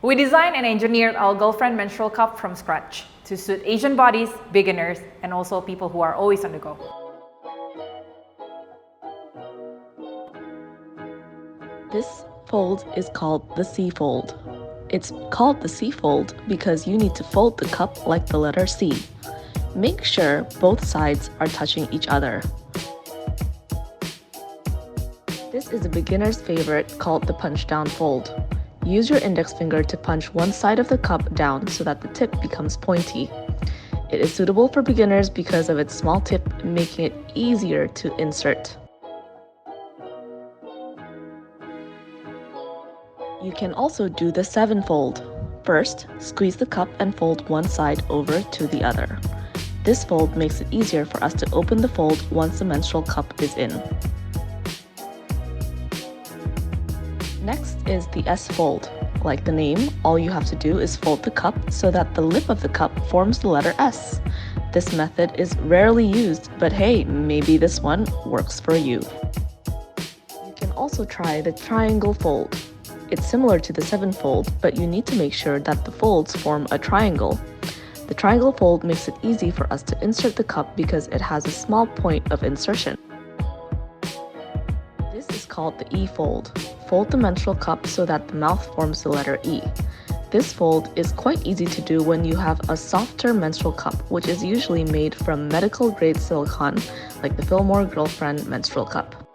We designed and engineered our Girlfriend Menstrual Cup from scratch to suit Asian bodies, beginners, and also people who are always on the go. This fold is called the C fold. It's called the C fold because you need to fold the cup like the letter C. Make sure both sides are touching each other. This is a beginner's favorite called the punch down fold. Use your index finger to punch one side of the cup down so that the tip becomes pointy. It is suitable for beginners because of its small tip, making it easier to insert. You can also do the 7 fold. First, squeeze the cup and fold one side over to the other. This fold makes it easier for us to open the fold once the menstrual cup is in. Next is the S fold. Like the name, all you have to do is fold the cup so that the lip of the cup forms the letter S. This method is rarely used, but hey, maybe this one works for you. You can also try the triangle fold. It's similar to the 7 fold, but you need to make sure that the folds form a triangle. The triangle fold makes it easy for us to insert the cup because it has a small point of insertion. This is called the E fold. Fold the menstrual cup so that the mouth forms the letter E. This fold is quite easy to do when you have a softer menstrual cup, which is usually made from medical grade silicone like the Filmore Girlfriend Menstrual Cup.